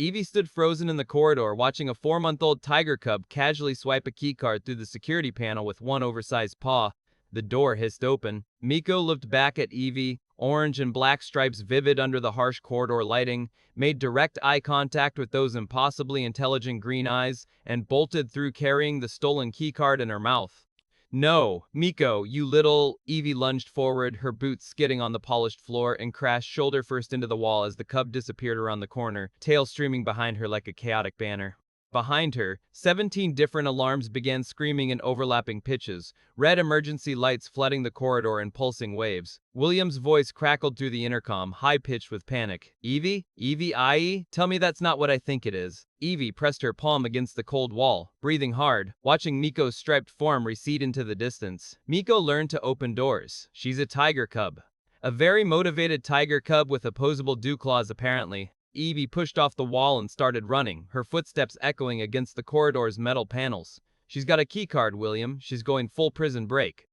Evie stood frozen in the corridor watching a 4-month-old tiger cub casually swipe a keycard through the security panel with one oversized paw. The door hissed open. Miko looked back at Evie, orange and black stripes vivid under the harsh corridor lighting, made direct eye contact with those impossibly intelligent green eyes, and bolted through carrying the stolen keycard in her mouth. No, Miko, you little... Evie lunged forward, her boots skidding on the polished floor, and crashed shoulder first into the wall as the cub disappeared around the corner, tail streaming behind her like a chaotic banner. Behind her, 17 different alarms began screaming in overlapping pitches, red emergency lights flooding the corridor in pulsing waves. William's voice crackled through the intercom, high-pitched with panic. Evie? Evie, IE? Tell me that's not what I think it is. Evie pressed her palm against the cold wall, breathing hard, watching Miko's striped form recede into the distance. Miko learned to open doors. She's a tiger cub. A very motivated tiger cub with opposable dew claws apparently. Evie pushed off the wall and started running, her footsteps echoing against the corridor's metal panels. She's got a keycard, William. She's going full prison break.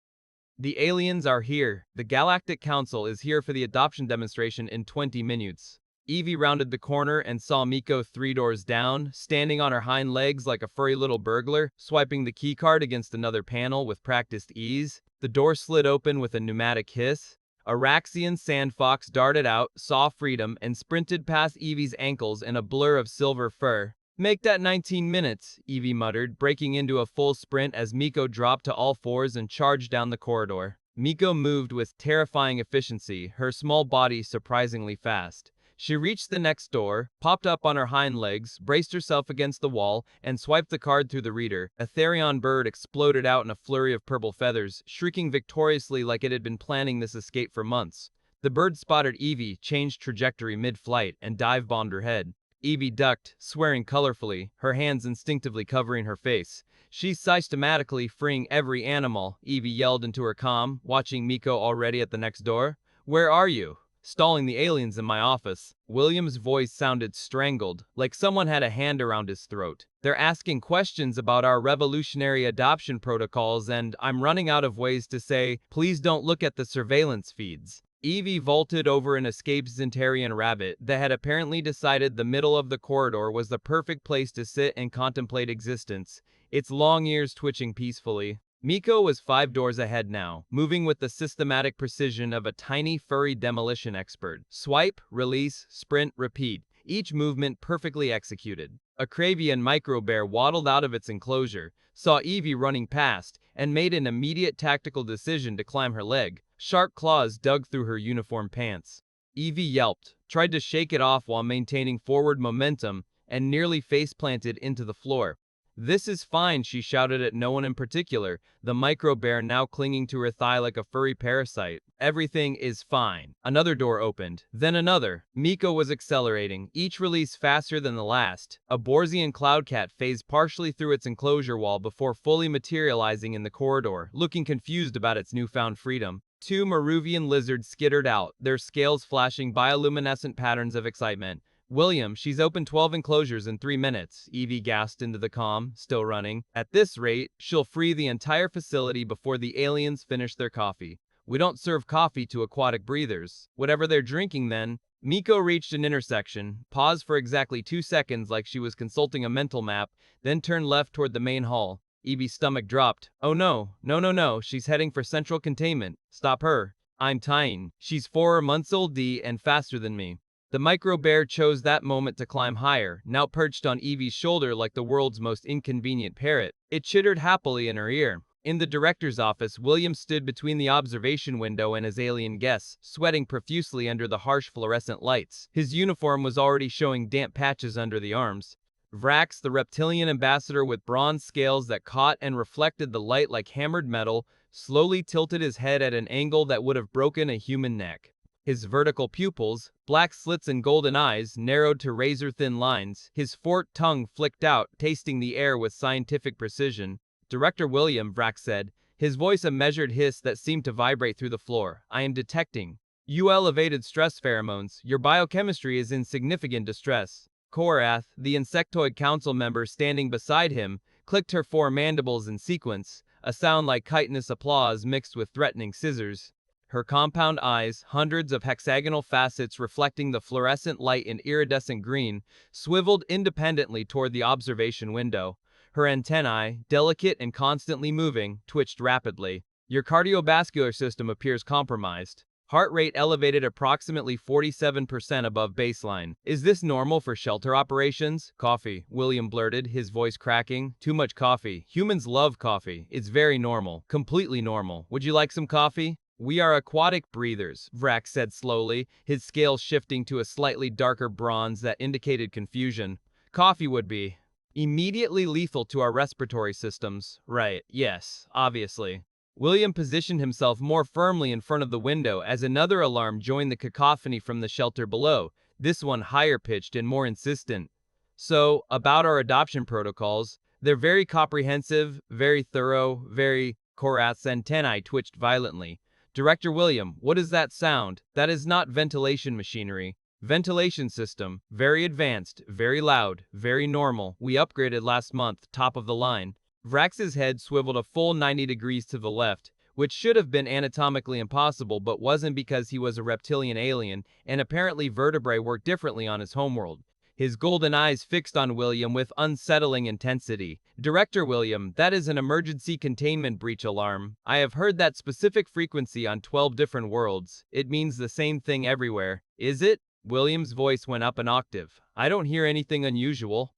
The aliens are here. The Galactic Council is here for the adoption demonstration in 20 minutes. Evie rounded the corner and saw Miko 3 doors down, standing on her hind legs like a furry little burglar, swiping the keycard against another panel with practiced ease. The door slid open with a pneumatic hiss. A Raxian sandfox darted out, saw freedom, and sprinted past Evie's ankles in a blur of silver fur. Make that 19 minutes, Evie muttered, breaking into a full sprint as Miko dropped to all fours and charged down the corridor. Miko moved with terrifying efficiency, her small body surprisingly fast. She reached the next door, popped up on her hind legs, braced herself against the wall, and swiped the card through the reader. A Therion bird exploded out in a flurry of purple feathers, shrieking victoriously like it had been planning this escape for months. The bird spotted Evie, changed trajectory mid-flight, and dive-bombed her head. Evie ducked, swearing colorfully, her hands instinctively covering her face. She's systematically freeing every animal, Evie yelled into her comm, watching Miko already at the next door. Where are you? Stalling the aliens in my office. William's voice sounded strangled, like someone had a hand around his throat. They're asking questions about our revolutionary adoption protocols and I'm running out of ways to say, please don't look at the surveillance feeds. Evie vaulted over an escaped Zentarian rabbit that had apparently decided the middle of the corridor was the perfect place to sit and contemplate existence, its long ears twitching peacefully. Miko was 5 doors ahead now, moving with the systematic precision of a tiny furry demolition expert. Swipe, release, sprint, repeat, each movement perfectly executed. A Kravian microbear waddled out of its enclosure, saw Evie running past, and made an immediate tactical decision to climb her leg. Sharp claws dug through her uniform pants. Evie yelped, tried to shake it off while maintaining forward momentum, and nearly face-planted into the floor. This is fine, she shouted at no one in particular, the microbear now clinging to her thigh like a furry parasite. Everything is fine. Another door opened, then another. Miko was accelerating, each release faster than the last. A Borsian cloudcat phased partially through its enclosure wall before fully materializing in the corridor, looking confused about its newfound freedom. 2 Maruvian lizards skittered out, their scales flashing bioluminescent patterns of excitement. William, she's opened 12 enclosures in 3 minutes, Evie gasped into the comm, still running. At this rate, she'll free the entire facility before the aliens finish their coffee. We don't serve coffee to aquatic breathers. Whatever they're drinking then. Miko reached an intersection, paused for exactly 2 seconds like she was consulting a mental map, then turned left toward the main hall. Evie's stomach dropped. Oh no, she's heading for central containment. Stop her. I'm tying. She's 4 months old and faster than me. The microbear chose that moment to climb higher, now perched on Evie's shoulder like the world's most inconvenient parrot. It chittered happily in her ear. In the director's office, William stood between the observation window and his alien guests, sweating profusely under the harsh fluorescent lights. His uniform was already showing damp patches under the arms. Vrax, the reptilian ambassador with bronze scales that caught and reflected the light like hammered metal, slowly tilted his head at an angle that would have broken a human neck. His vertical pupils, black slits and golden eyes, narrowed to razor-thin lines. His forked tongue flicked out, tasting the air with scientific precision. Director William, Vrax said, his voice a measured hiss that seemed to vibrate through the floor. I am detecting elevated stress pheromones. Your biochemistry is in significant distress. Korath, the insectoid council member standing beside him, clicked her 4 mandibles in sequence, a sound like chitinous applause mixed with threatening scissors. Her compound eyes, hundreds of hexagonal facets reflecting the fluorescent light in iridescent green, swiveled independently toward the observation window. Her antennae, delicate and constantly moving, twitched rapidly. Your cardiovascular system appears compromised. Heart rate elevated approximately 47% above baseline. Is this normal for shelter operations? Coffee, William blurted, his voice cracking. Too much coffee. Humans love coffee. It's very normal. Completely normal. Would you like some coffee? We are aquatic breathers, Vrax said slowly, his scales shifting to a slightly darker bronze that indicated confusion. Coffee would be immediately lethal to our respiratory systems. Right, yes, obviously. William positioned himself more firmly in front of the window as another alarm joined the cacophony from the shelter below, this one higher-pitched and more insistent. So, about our adoption protocols, they're very comprehensive, very thorough, very... Korath's antennae twitched violently. Director William, what is that sound? That is not ventilation machinery. Ventilation system, very advanced, very loud, very normal. We upgraded last month, top of the line. Vrax's head swiveled a full 90 degrees to the left, which should have been anatomically impossible but wasn't because he was a reptilian alien, and apparently vertebrae work differently on his homeworld. His golden eyes fixed on William with unsettling intensity. Director William, that is an emergency containment breach alarm. I have heard that specific frequency on 12 different worlds. It means the same thing everywhere. Is it? William's voice went up an octave. I don't hear anything unusual.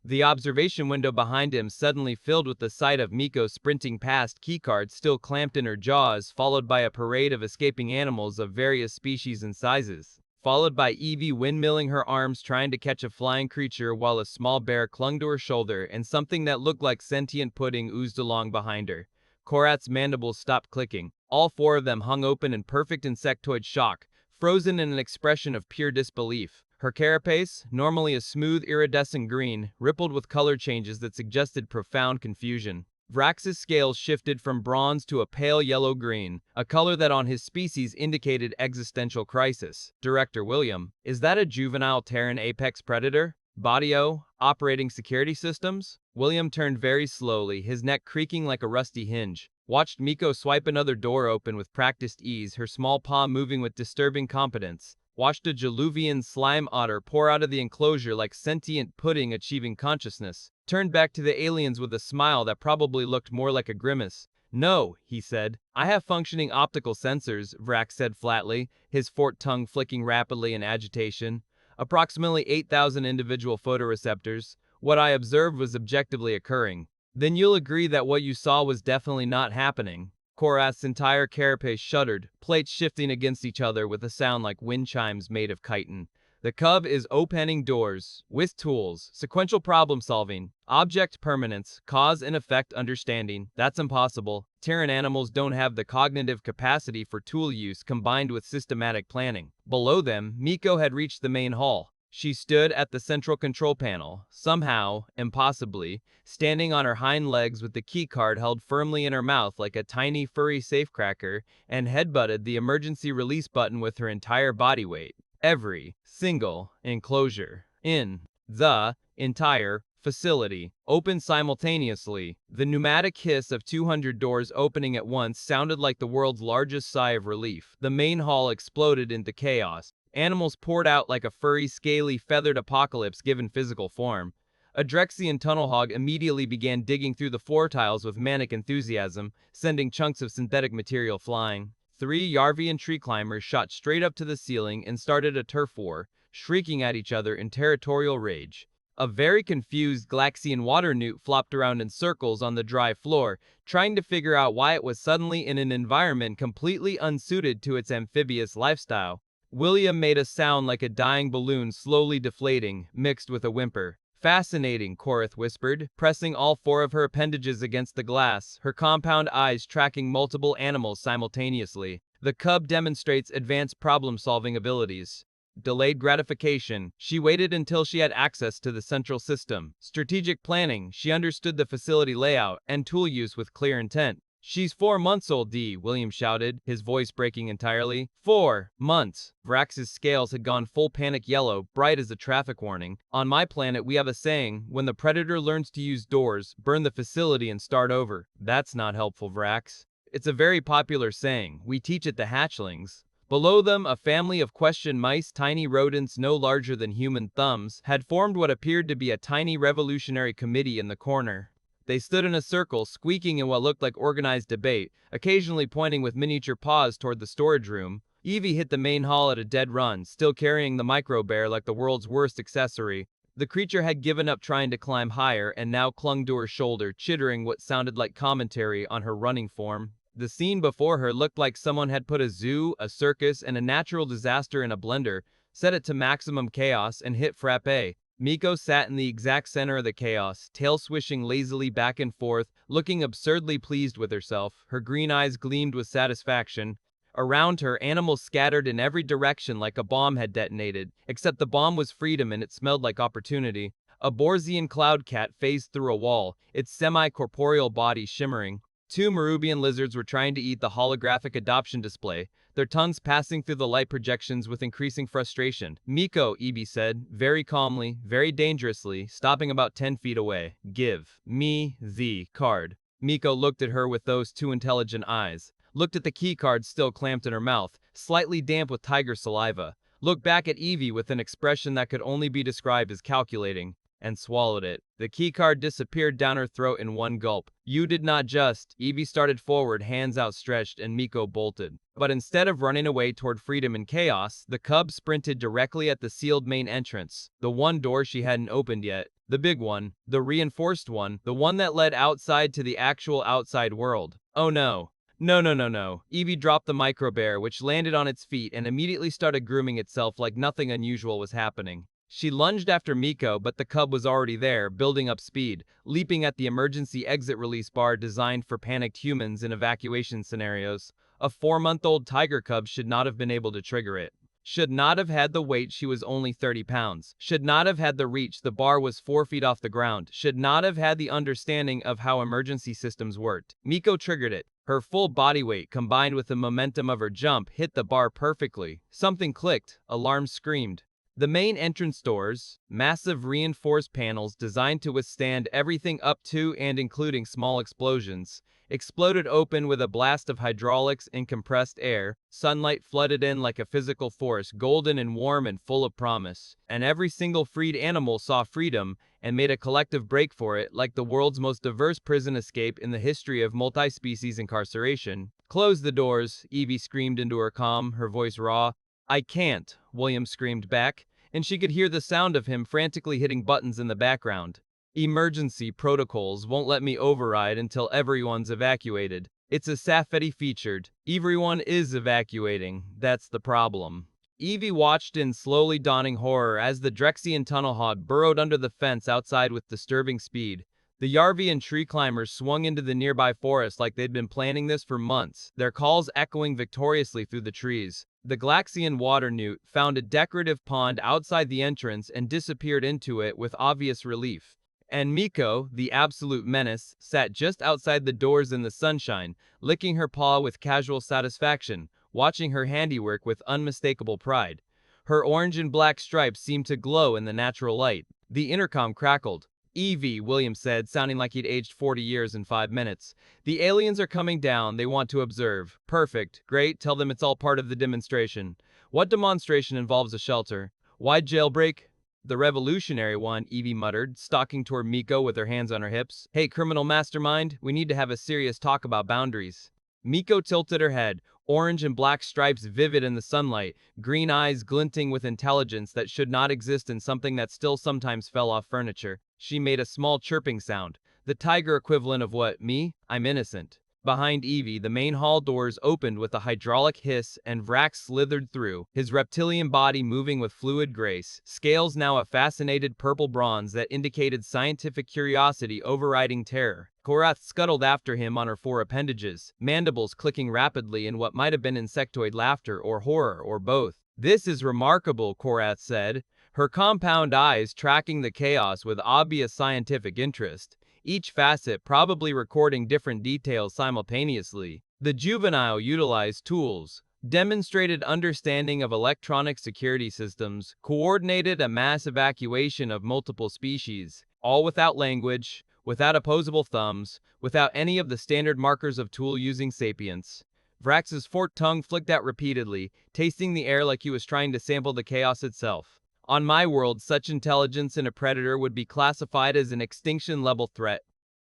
The observation window behind him suddenly filled with the sight of Miko sprinting past, keycards still clamped in her jaws, followed by a parade of escaping animals of various species and sizes. Followed by Evie windmilling her arms trying to catch a flying creature while a small bear clung to her shoulder and something that looked like sentient pudding oozed along behind her. Korath's mandibles stopped clicking. All four of them hung open in perfect insectoid shock, frozen in an expression of pure disbelief. Her carapace, normally a smooth iridescent green, rippled with color changes that suggested profound confusion. Vrax's scales shifted from bronze to a pale yellow-green, a color that on his species indicated existential crisis. Director William, is that a juvenile Terran apex predator? Bodio, operating security systems? William turned very slowly, his neck creaking like a rusty hinge. Watched Miko swipe another door open with practiced ease, her small paw moving with disturbing competence. Watched a Jaluvian slime otter pour out of the enclosure like sentient pudding achieving consciousness. Turned back to the aliens with a smile that probably looked more like a grimace. No, he said. I have functioning optical sensors, Vrax said flatly, his forked tongue flicking rapidly in agitation. Approximately 8,000 individual photoreceptors. What I observed was objectively occurring. Then you'll agree that what you saw was definitely not happening. Korath's entire carapace shuddered, plates shifting against each other with a sound like wind chimes made of chitin. The Cub is opening doors, with tools, sequential problem solving, object permanence, cause and effect understanding. That's impossible. Terran animals don't have the cognitive capacity for tool use combined with systematic planning. Below them, Miko had reached the main hall. She stood at the central control panel, somehow, impossibly, standing on her hind legs with the keycard held firmly in her mouth like a tiny furry safecracker, and headbutted the emergency release button with her entire body weight. Every single enclosure in the entire facility opened simultaneously. The pneumatic hiss of 200 doors opening at once sounded like the world's largest sigh of relief. The main hall exploded into chaos. Animals poured out like a furry, scaly, feathered apocalypse given physical form. A Drexian tunnel hog immediately began digging through the floor tiles with manic enthusiasm, sending chunks of synthetic material flying. 3 Yarvian tree climbers shot straight up to the ceiling and started a turf war, shrieking at each other in territorial rage. A very confused Galaxian water newt flopped around in circles on the dry floor, trying to figure out why it was suddenly in an environment completely unsuited to its amphibious lifestyle. William made a sound like a dying balloon slowly deflating, mixed with a whimper. Fascinating, Korath whispered, pressing all 4 of her appendages against the glass, her compound eyes tracking multiple animals simultaneously. The Cub demonstrates advanced problem-solving abilities. Delayed gratification. She waited until she had access to the central system. Strategic planning. She understood the facility layout and tool use with clear intent. She's 4 months old, D, William shouted, his voice breaking entirely. 4 months. Vrax's scales had gone full panic yellow, bright as a traffic warning. On my planet, we have a saying, when the predator learns to use doors, burn the facility and start over. That's not helpful, Vrax. It's a very popular saying. We teach it to hatchlings. Below them, a family of question mice, tiny rodents no larger than human thumbs, had formed what appeared to be a tiny revolutionary committee in the corner. They stood in a circle, squeaking in what looked like organized debate, occasionally pointing with miniature paws toward the storage room. Evie hit the main hall at a dead run, still carrying the micro bear like the world's worst accessory. The creature had given up trying to climb higher and now clung to her shoulder, chittering what sounded like commentary on her running form. The scene before her looked like someone had put a zoo, a circus, and a natural disaster in a blender, set it to maximum chaos, and hit frappe. Miko sat in the exact center of the chaos, tail swishing lazily back and forth, looking absurdly pleased with herself. Her green eyes gleamed with satisfaction. Around her, animals scattered in every direction like a bomb had detonated, except the bomb was freedom and it smelled like opportunity. A Borzian cloud cat phased through a wall, its semi-corporeal body shimmering. Two Marubian lizards were trying to eat the holographic adoption display, their tongues passing through the light projections with increasing frustration. Miko, Evie said, very calmly, very dangerously, stopping about 10 feet away. Give me the card. Miko looked at her with those two intelligent eyes, looked at the key card still clamped in her mouth, slightly damp with tiger saliva, looked back at Evie with an expression that could only be described as calculating, and swallowed it. The keycard disappeared down her throat in one gulp. You did not just. Evie started forward, hands outstretched, and Miko bolted. But instead of running away toward freedom and chaos, the cub sprinted directly at the sealed main entrance, the one door she hadn't opened yet. The big one, the reinforced one, the one that led outside to the actual outside world. Oh no. No. Evie dropped the micro bear, which landed on its feet and immediately started grooming itself like nothing unusual was happening. She lunged after Miko, but the cub was already there, building up speed, leaping at the emergency exit release bar designed for panicked humans in evacuation scenarios. A 4-month-old tiger cub should not have been able to trigger it. Should not have had the weight, she was only 30 pounds. Should not have had the reach, the bar was 4 feet off the ground. Should not have had the understanding of how emergency systems worked. Miko triggered it. Her full body weight, combined with the momentum of her jump, hit the bar perfectly. Something clicked. Alarms screamed. The main entrance doors, massive reinforced panels designed to withstand everything up to and including small explosions, exploded open with a blast of hydraulics and compressed air. Sunlight flooded in like a physical force, golden and warm and full of promise. And every single freed animal saw freedom and made a collective break for it, like the world's most diverse prison escape in the history of multi-species incarceration. Close the doors, Evie screamed into her comm, her voice raw. I can't, William screamed back, and she could hear the sound of him frantically hitting buttons in the background. Emergency protocols won't let me override until everyone's evacuated. It's a Safety featured. Everyone is evacuating. That's the problem. Evie watched in slowly dawning horror as the Drexian tunnel hog burrowed under the fence outside with disturbing speed. The Yarvian tree climbers swung into the nearby forest like they'd been planning this for months, their calls echoing victoriously through the trees. The Galaxian water newt found a decorative pond outside the entrance and disappeared into it with obvious relief. And Miko, the absolute menace, sat just outside the doors in the sunshine, licking her paw with casual satisfaction, watching her handiwork with unmistakable pride. Her orange and black stripes seemed to glow in the natural light. The intercom crackled. Evie, William said, sounding like he'd aged 40 years in 5 minutes. The aliens are coming down. They want to observe. Perfect. Great. Tell them it's all part of the demonstration. What demonstration involves a shelter? Why jailbreak? The revolutionary one, Evie muttered, stalking toward Miko with her hands on her hips. Hey, criminal mastermind, we need to have a serious talk about boundaries. Miko tilted her head, orange and black stripes vivid in the sunlight, green eyes glinting with intelligence that should not exist in something that still sometimes fell off furniture. She made a small chirping sound, the tiger equivalent of what, me? I'm innocent. Behind Evie, the main hall doors opened with a hydraulic hiss and Vrax slithered through, his reptilian body moving with fluid grace, scales now a fascinated purple bronze that indicated scientific curiosity overriding terror. Korath scuttled after him on her 4 appendages, mandibles clicking rapidly in what might have been insectoid laughter or horror or both. This is remarkable, Korath said, her compound eyes tracking the chaos with obvious scientific interest, each facet probably recording different details simultaneously. The juvenile utilized tools, demonstrated understanding of electronic security systems, coordinated a mass evacuation of multiple species, all without language, without opposable thumbs, without any of the standard markers of tool-using sapience. Vrax's forked tongue flicked out repeatedly, tasting the air like he was trying to sample the chaos itself. On my world, such intelligence in a predator would be classified as an extinction-level threat.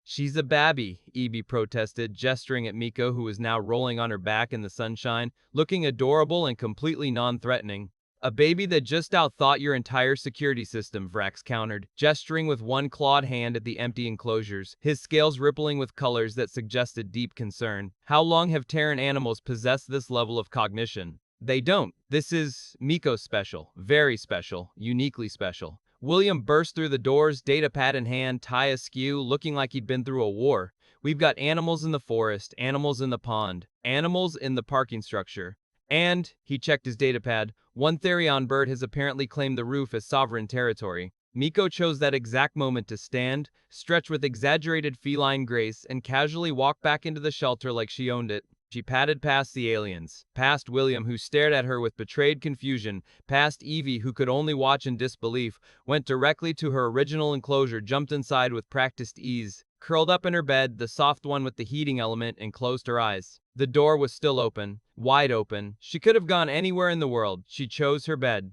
She's a babby, Evie protested, gesturing at Miko, who was now rolling on her back in the sunshine, looking adorable and completely non-threatening. A baby that just outthought your entire security system, Vrax countered, gesturing with one clawed hand at the empty enclosures, his scales rippling with colors that suggested deep concern. How long have Terran animals possessed this level of cognition? They don't. This is Miko's special, very special, uniquely special. William burst through the doors, datapad in hand, tie askew, looking like he'd been through a war. We've got animals in the forest, animals in the pond, animals in the parking structure. And, he checked his datapad, one Therion bird has apparently claimed the roof as sovereign territory. Miko chose that exact moment to stand, stretch with exaggerated feline grace, and casually walk back into the shelter like she owned it. She padded past the aliens, past William, who stared at her with betrayed confusion, past Evie, who could only watch in disbelief, went directly to her original enclosure, jumped inside with practiced ease, curled up in her bed, the soft one with the heating element, and closed her eyes. The door was still open, wide open. She could have gone anywhere in the world. She chose her bed.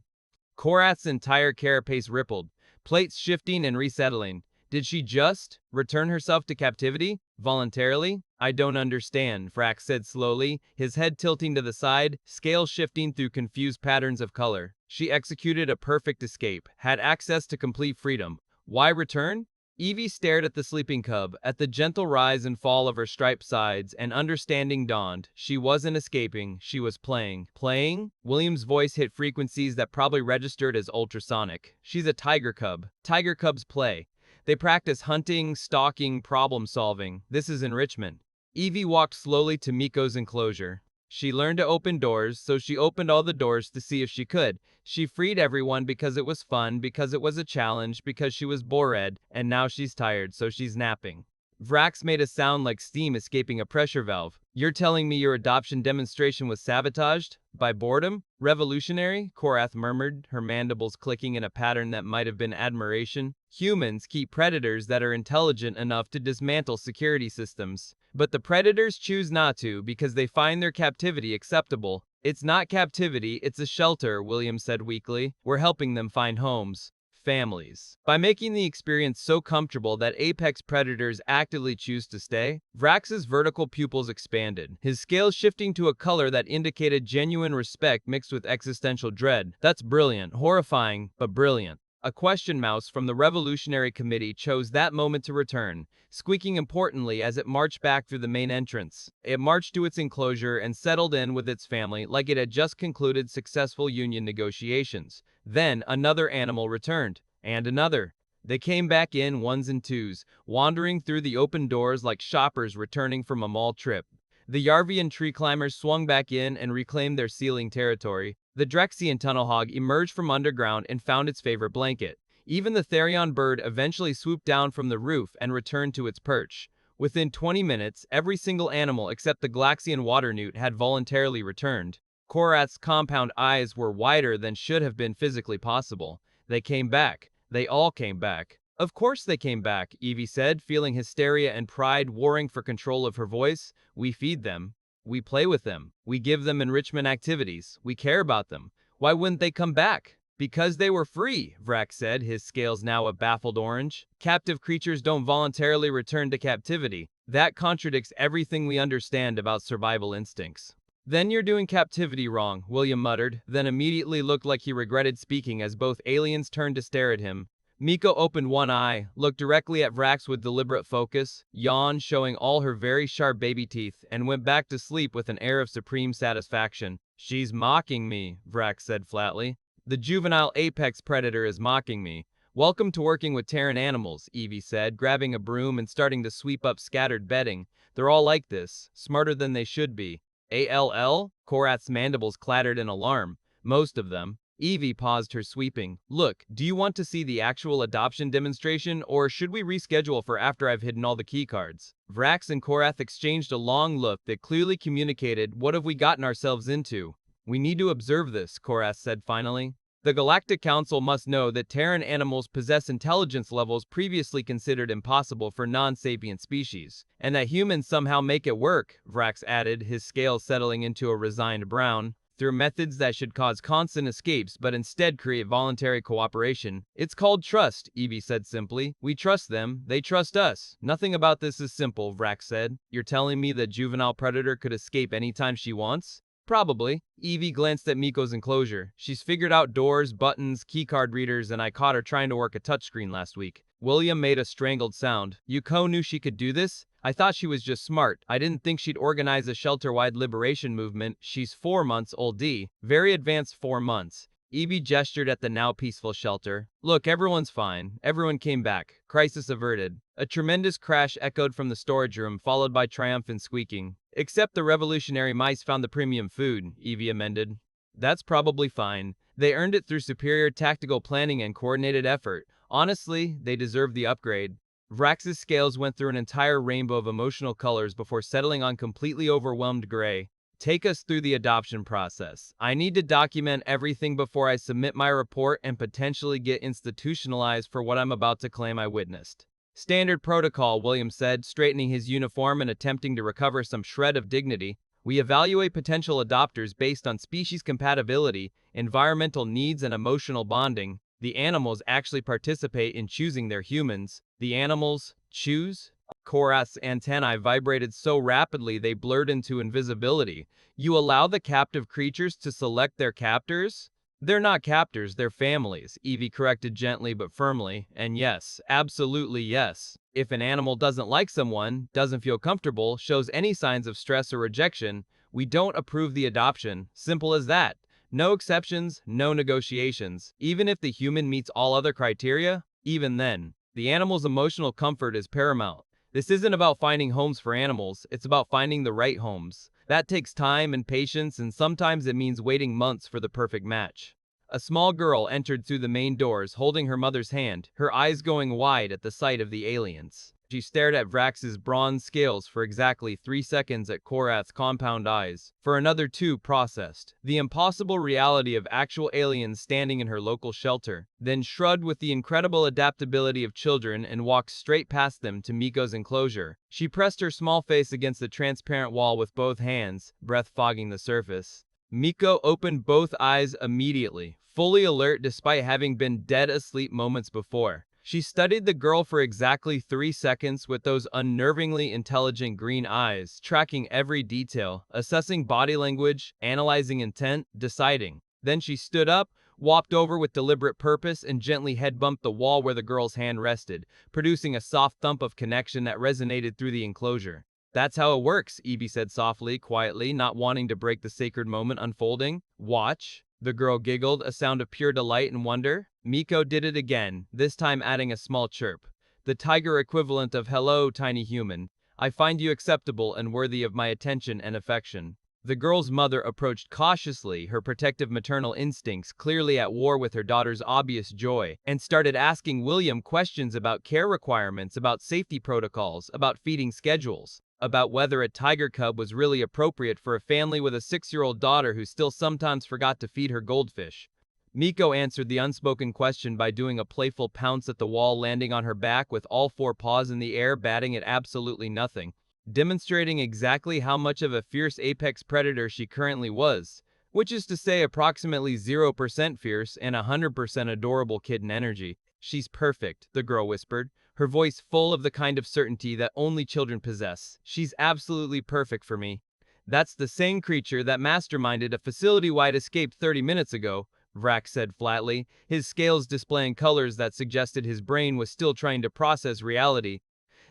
Korath's entire carapace rippled, plates shifting and resettling. Did she just return herself to captivity? Voluntarily? I don't understand, Vrax said slowly, his head tilting to the side, scales shifting through confused patterns of color. She executed a perfect escape, had access to complete freedom. Why return? Evie stared at the sleeping cub, at the gentle rise and fall of her striped sides, and understanding dawned. She wasn't escaping, she was playing. Playing? William's voice hit frequencies that probably registered as ultrasonic. She's a tiger cub. Tiger cubs play. They practice hunting, stalking, problem-solving. This is enrichment. Evie walked slowly to Miko's enclosure. She learned to open doors, so she opened all the doors to see if she could. She freed everyone because it was fun, because it was a challenge, because she was bored, and now she's tired, so she's napping. Vrax made a sound like steam escaping a pressure valve. You're telling me your adoption demonstration was sabotaged? By boredom? Revolutionary? Korath murmured, her mandibles clicking in a pattern that might have been admiration. Humans keep predators that are intelligent enough to dismantle security systems. But the predators choose not to because they find their captivity acceptable. It's not captivity, it's a shelter, William said weakly. We're helping them find homes. Families. By making the experience so comfortable that apex predators actively choose to stay, Vrax's vertical pupils expanded, his scales shifting to a color that indicated genuine respect mixed with existential dread. That's brilliant, horrifying, but brilliant. A question mouse from the Revolutionary Committee chose that moment to return, squeaking importantly as it marched back through the main entrance. It marched to its enclosure and settled in with its family like it had just concluded successful union negotiations. Then another animal returned, and another. They came back in ones and twos, wandering through the open doors like shoppers returning from a mall trip. The Yarvian tree climbers swung back in and reclaimed their ceiling territory. The Drexian tunnel hog emerged from underground and found its favorite blanket. Even the Therion bird eventually swooped down from the roof and returned to its perch. Within 20 minutes, every single animal except the Galaxian water newt had voluntarily returned. Korath's compound eyes were wider than should have been physically possible. They came back. They all came back. Of course they came back, Evie said, feeling hysteria and pride warring for control of her voice. We feed them. We play with them. We give them enrichment activities. We care about them. Why wouldn't they come back? Because they were free, Vrax said, his scales now a baffled orange. Captive creatures don't voluntarily return to captivity. That contradicts everything we understand about survival instincts. Then you're doing captivity wrong, William muttered, then immediately looked like he regretted speaking as both aliens turned to stare at him. Miko opened one eye, looked directly at Vrax with deliberate focus, yawned, showing all her very sharp baby teeth, and went back to sleep with an air of supreme satisfaction. She's mocking me, Vrax said flatly. The juvenile apex predator is mocking me. Welcome to working with Terran animals, Evie said, grabbing a broom and starting to sweep up scattered bedding. They're all like this, smarter than they should be. ALL? Korath's mandibles clattered in alarm. Most of them. Evie paused her sweeping. Look, do you want to see the actual adoption demonstration, or should we reschedule for after I've hidden all the keycards? Vrax and Korath exchanged a long look that clearly communicated, what have we gotten ourselves into? We need to observe this, Korath said finally. The Galactic Council must know that Terran animals possess intelligence levels previously considered impossible for non-sapient species, and that humans somehow make it work, Vrax added, his scales settling into a resigned brown, through methods that should cause constant escapes but instead create voluntary cooperation. It's called trust, Evie said simply. We trust them, they trust us. Nothing about this is simple, Vrax said. You're telling me that juvenile predator could escape anytime she wants? Probably. Evie glanced at Miko's enclosure. She's figured out doors, buttons, keycard readers, and I caught her trying to work a touchscreen last week. William made a strangled sound. Yuko knew she could do this? I thought she was just smart. I didn't think she'd organize a shelter-wide liberation movement. She's 4 months old. Very advanced 4 months. Evie gestured at the now peaceful shelter. Look, everyone's fine. Everyone came back. Crisis averted. A tremendous crash echoed from the storage room, followed by triumphant squeaking. Except the revolutionary mice found the premium food, Evie amended. That's probably fine. They earned it through superior tactical planning and coordinated effort. Honestly, they deserve the upgrade. Vrax's scales went through an entire rainbow of emotional colors before settling on completely overwhelmed gray. Take us through the adoption process. I need to document everything before I submit my report and potentially get institutionalized for what I'm about to claim I witnessed. Standard protocol, William said, straightening his uniform and attempting to recover some shred of dignity. We evaluate potential adopters based on species compatibility, environmental needs, and emotional bonding. The animals actually participate in choosing their humans. The animals choose? Korath's antennae vibrated so rapidly they blurred into invisibility. You allow the captive creatures to select their captors? They're not captors, they're families, Evie corrected gently but firmly. And yes, absolutely yes. If an animal doesn't like someone, doesn't feel comfortable, shows any signs of stress or rejection, we don't approve the adoption. Simple as that. No exceptions, no negotiations. Even if the human meets all other criteria, even then, the animal's emotional comfort is paramount. This isn't about finding homes for animals, it's about finding the right homes. That takes time and patience, and sometimes it means waiting months for the perfect match. A small girl entered through the main doors, holding her mother's hand, her eyes going wide at the sight of the aliens. She stared at Vrax's bronze scales for exactly 3 seconds, at Korath's compound eyes, for another 2 processed the impossible reality of actual aliens standing in her local shelter, then shrugged with the incredible adaptability of children and walked straight past them to Miko's enclosure. She pressed her small face against the transparent wall with both hands, breath fogging the surface. Miko opened both eyes immediately, fully alert despite having been dead asleep moments before. She studied the girl for exactly 3 seconds with those unnervingly intelligent green eyes, tracking every detail, assessing body language, analyzing intent, deciding. Then she stood up, walked over with deliberate purpose, and gently head-bumped the wall where the girl's hand rested, producing a soft thump of connection that resonated through the enclosure. That's how it works, Evie said softly, quietly, not wanting to break the sacred moment unfolding. Watch. The girl giggled, a sound of pure delight and wonder. Miko did it again, this time adding a small chirp. The tiger equivalent of hello, tiny human. I find you acceptable and worthy of my attention and affection. The girl's mother approached cautiously, her protective maternal instincts clearly at war with her daughter's obvious joy, and started asking William questions about care requirements, about safety protocols, about feeding schedules, about whether a tiger cub was really appropriate for a family with a 6-year-old daughter who still sometimes forgot to feed her goldfish. Miko answered the unspoken question by doing a playful pounce at the wall, landing on her back with all 4 paws in the air, batting at absolutely nothing, demonstrating exactly how much of a fierce apex predator she currently was, which is to say approximately 0% fierce and 100% adorable kitten energy. She's perfect, the girl whispered, her voice full of the kind of certainty that only children possess. She's absolutely perfect for me. That's the same creature that masterminded a facility-wide escape 30 minutes ago, Vrax said flatly, his scales displaying colors that suggested his brain was still trying to process reality.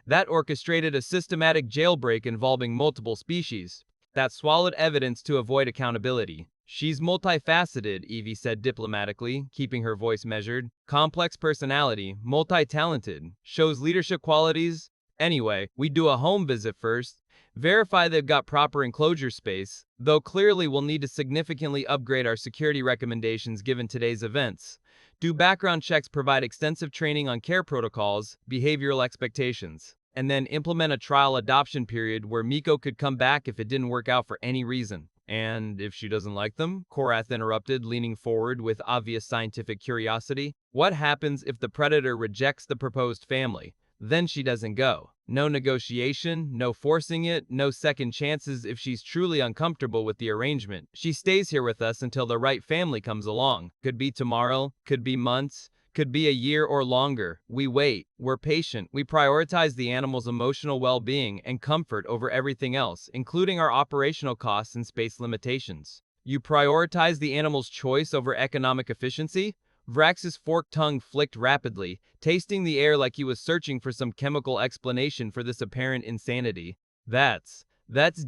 That orchestrated a systematic jailbreak involving multiple species. That swallowed evidence to avoid accountability. She's multifaceted, Evie said diplomatically, keeping her voice measured. Complex personality, multi-talented, shows leadership qualities. Anyway, we do a home visit first. Verify they've got proper enclosure space, though clearly we'll need to significantly upgrade our security recommendations given today's events. Do background checks, provide extensive training on care protocols, behavioral expectations, and then implement a trial adoption period where Miko could come back if it didn't work out for any reason. And if she doesn't like them? Korath interrupted, leaning forward with obvious scientific curiosity. What happens if the predator rejects the proposed family? Then she doesn't go. No negotiation, no forcing it, no second chances if she's truly uncomfortable with the arrangement. She stays here with us until the right family comes along. Could be tomorrow, could be months, could be a year or longer. We wait, we're patient, we prioritize the animal's emotional well-being and comfort over everything else, including our operational costs and space limitations. You prioritize the animal's choice over economic efficiency? Vrax's forked tongue flicked rapidly, tasting the air like he was searching for some chemical explanation for this apparent insanity. That's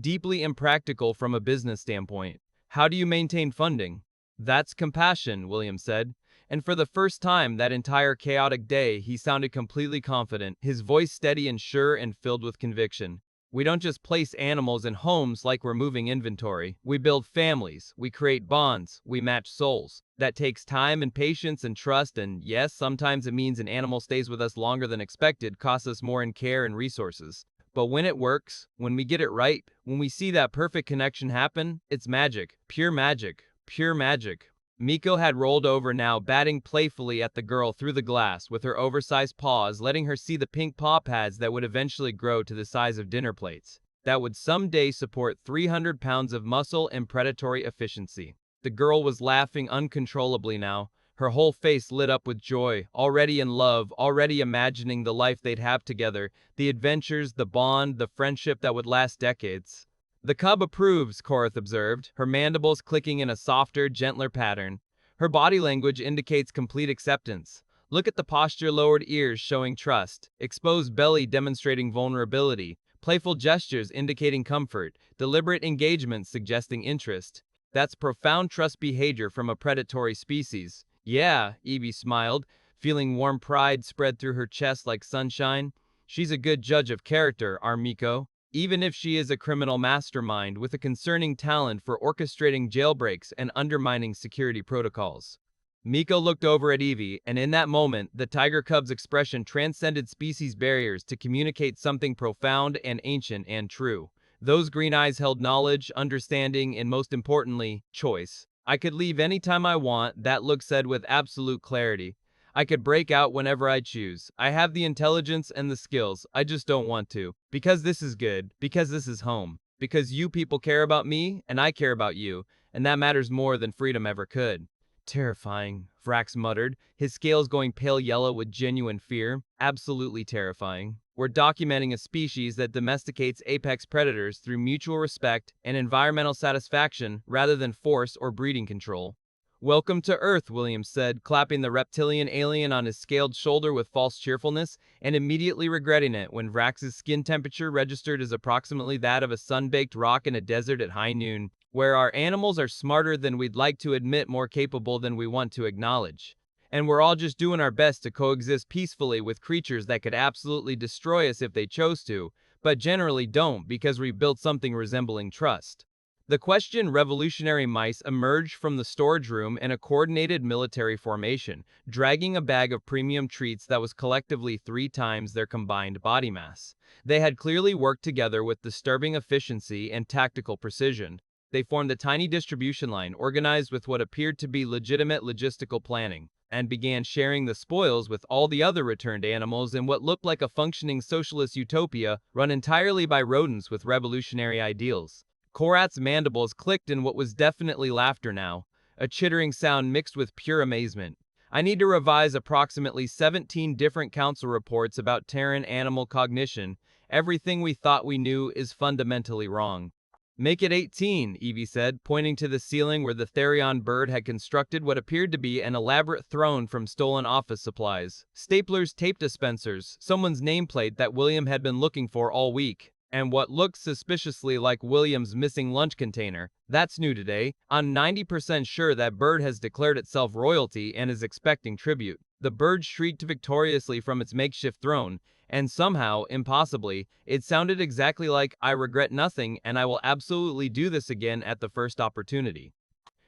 deeply impractical from a business standpoint. How do you maintain funding? That's compassion, William said. And for the first time that entire chaotic day, he sounded completely confident, his voice steady and sure and filled with conviction. We don't just place animals in homes like we're moving inventory. We build families, we create bonds, we match souls. That takes time and patience and trust, and yes, sometimes it means an animal stays with us longer than expected, costs us more in care and resources. But when it works, when we get it right, when we see that perfect connection happen, it's magic. Pure magic. Pure magic. Miko had rolled over now, batting playfully at the girl through the glass with her oversized paws, letting her see the pink paw pads that would eventually grow to the size of dinner plates. That would someday support 300 pounds of muscle and predatory efficiency. The girl was laughing uncontrollably now, her whole face lit up with joy, already in love, already imagining the life they'd have together, the adventures, the bond, the friendship that would last decades. The cub approves, Korath observed, her mandibles clicking in a softer, gentler pattern. Her body language indicates complete acceptance. Look at the posture, lowered ears showing trust, exposed belly demonstrating vulnerability, playful gestures indicating comfort, deliberate engagement suggesting interest. That's profound trust behavior from a predatory species. Yeah, Evie smiled, feeling warm pride spread through her chest like sunshine. She's a good judge of character, our Miko. Even if she is a criminal mastermind with a concerning talent for orchestrating jailbreaks and undermining security protocols. Miko looked over at Evie, and in that moment, the tiger cub's expression transcended species barriers to communicate something profound and ancient and true. Those green eyes held knowledge, understanding, and most importantly, choice. I could leave anytime I want, that look said with absolute clarity. I could break out whenever I choose. I have the intelligence and the skills, I just don't want to. Because this is good, because this is home. Because you people care about me, and I care about you, and that matters more than freedom ever could. Terrifying, Vrax muttered, his scales going pale yellow with genuine fear. Absolutely terrifying. We're documenting a species that domesticates apex predators through mutual respect and environmental satisfaction rather than force or breeding control. Welcome to Earth, Williams said, clapping the reptilian alien on his scaled shoulder with false cheerfulness, and immediately regretting it when Vrax's skin temperature registered as approximately that of a sun-baked rock in a desert at high noon, where our animals are smarter than we'd like to admit, more capable than we want to acknowledge. And we're all just doing our best to coexist peacefully with creatures that could absolutely destroy us if they chose to, but generally don't because we've built something resembling trust. The questioned revolutionary mice emerged from the storage room in a coordinated military formation, dragging a bag of premium treats that was collectively 3 times their combined body mass. They had clearly worked together with disturbing efficiency and tactical precision. They formed a tiny distribution line organized with what appeared to be legitimate logistical planning, and began sharing the spoils with all the other returned animals in what looked like a functioning socialist utopia run entirely by rodents with revolutionary ideals. Korath's mandibles clicked in what was definitely laughter now, a chittering sound mixed with pure amazement. I need to revise approximately 17 different council reports about Terran animal cognition. Everything we thought we knew is fundamentally wrong. Make it 18, Evie said, pointing to the ceiling where the Therion bird had constructed what appeared to be an elaborate throne from stolen office supplies. Staplers, tape dispensers, someone's nameplate that William had been looking for all week, and what looked suspiciously like William's missing lunch container. That's new today. I'm 90% sure that bird has declared itself royalty and is expecting tribute. The bird shrieked victoriously from its makeshift throne, and somehow, impossibly, it sounded exactly like, "I regret nothing, and I will absolutely do this again at the first opportunity."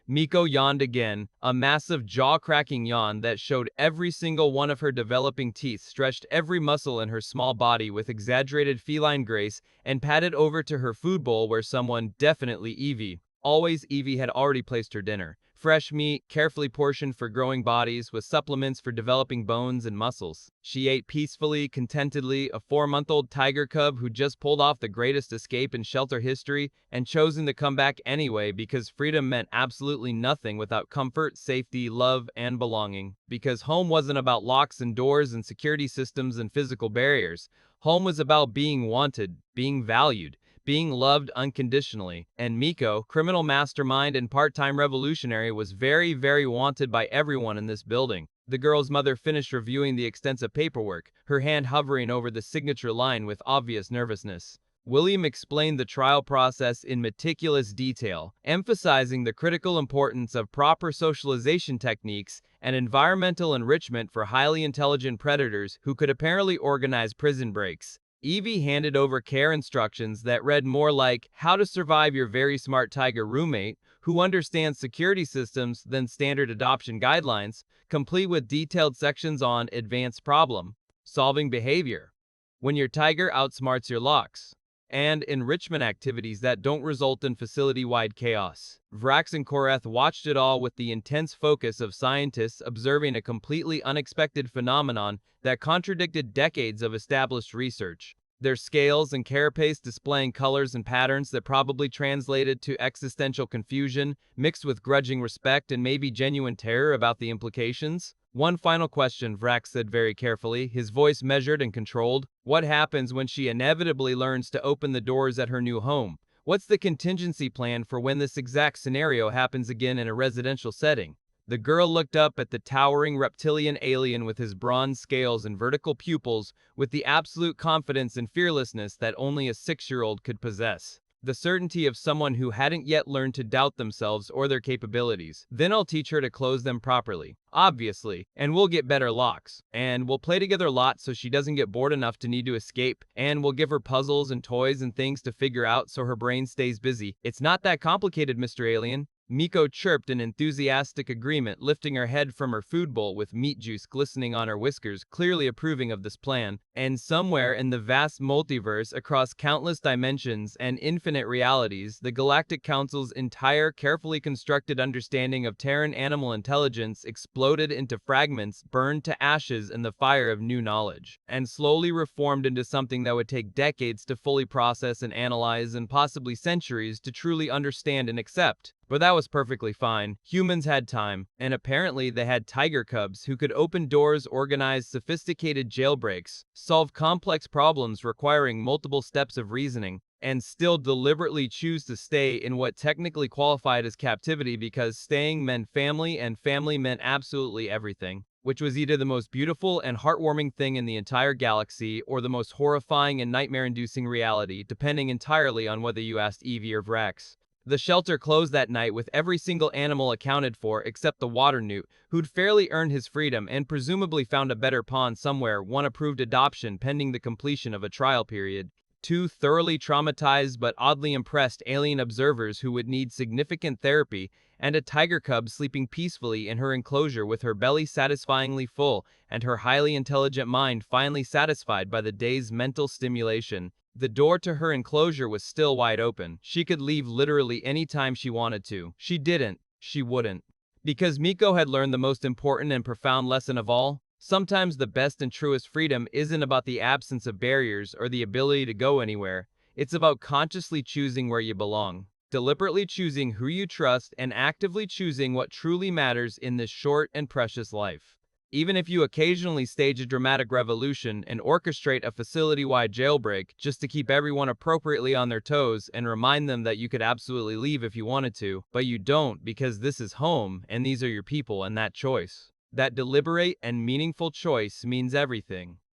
Miko yawned again, a massive jaw-cracking yawn that showed every single one of her developing teeth, stretched every muscle in her small body with exaggerated feline grace, and padded over to her food bowl where someone, definitely Evie, always, Evie had already placed her dinner. Fresh meat, carefully portioned for growing bodies, with supplements for developing bones and muscles. She ate peacefully, contentedly, a 4-month-old tiger cub who just pulled off the greatest escape in shelter history and chosen to come back anyway because freedom meant absolutely nothing without comfort, safety, love, and belonging. Because home wasn't about locks and doors and security systems and physical barriers. Home was about being wanted, being valued, being loved unconditionally, and Miko, criminal mastermind and part-time revolutionary, was very, very wanted by everyone in this building. The girl's mother finished reviewing the extensive paperwork, her hand hovering over the signature line with obvious nervousness. William explained the trial process in meticulous detail, emphasizing the critical importance of proper socialization techniques and environmental enrichment for highly intelligent predators who could apparently organize prison breaks. Evie handed over care instructions that read more like how to survive your very smart tiger roommate who understands security systems than standard adoption guidelines, complete with detailed sections on advanced problem solving behavior, when your tiger outsmarts your locks, and enrichment activities that don't result in facility-wide chaos. Vrax and Koreth watched it all with the intense focus of scientists observing a completely unexpected phenomenon that contradicted decades of established research. Their scales and carapace displaying colors and patterns that probably translated to existential confusion, mixed with grudging respect and maybe genuine terror about the implications. One final question, Vrax said very carefully, his voice measured and controlled. What happens when she inevitably learns to open the doors at her new home? What's the contingency plan for when this exact scenario happens again in a residential setting? The girl looked up at the towering reptilian alien with his bronze scales and vertical pupils with the absolute confidence and fearlessness that only a 6-year-old could possess. The certainty of someone who hadn't yet learned to doubt themselves or their capabilities. Then I'll teach her to close them properly, obviously, and we'll get better locks. And we'll play together lots so she doesn't get bored enough to need to escape. And we'll give her puzzles and toys and things to figure out so her brain stays busy. It's not that complicated, Mr. Alien. Miko chirped in enthusiastic agreement, lifting her head from her food bowl with meat juice glistening on her whiskers, clearly approving of this plan. And somewhere in the vast multiverse, across countless dimensions and infinite realities, the Galactic Council's entire carefully constructed understanding of Terran animal intelligence exploded into fragments, burned to ashes in the fire of new knowledge, and slowly reformed into something that would take decades to fully process and analyze and possibly centuries to truly understand and accept. But that was perfectly fine. Humans had time, and apparently they had tiger cubs who could open doors, organize sophisticated jailbreaks, solve complex problems requiring multiple steps of reasoning, and still deliberately choose to stay in what technically qualified as captivity because staying meant family and family meant absolutely everything, which was either the most beautiful and heartwarming thing in the entire galaxy or the most horrifying and nightmare-inducing reality, depending entirely on whether you asked Evie or Vrax. The shelter closed that night with every single animal accounted for except the water newt, who'd fairly earned his freedom and presumably found a better pond somewhere, one approved adoption pending the completion of a trial period. 2 thoroughly traumatized but oddly impressed alien observers who would need significant therapy, and a tiger cub sleeping peacefully in her enclosure with her belly satisfyingly full and her highly intelligent mind finally satisfied by the day's mental stimulation. The door to her enclosure was still wide open. She could leave literally any time she wanted to. She didn't. She wouldn't. Because Miko had learned the most important and profound lesson of all. Sometimes the best and truest freedom isn't about the absence of barriers or the ability to go anywhere. It's about consciously choosing where you belong, deliberately choosing who you trust, and actively choosing what truly matters in this short and precious life. Even if you occasionally stage a dramatic revolution and orchestrate a facility-wide jailbreak just to keep everyone appropriately on their toes and remind them that you could absolutely leave if you wanted to, but you don't because this is home and these are your people, and that choice, that deliberate and meaningful choice, means everything.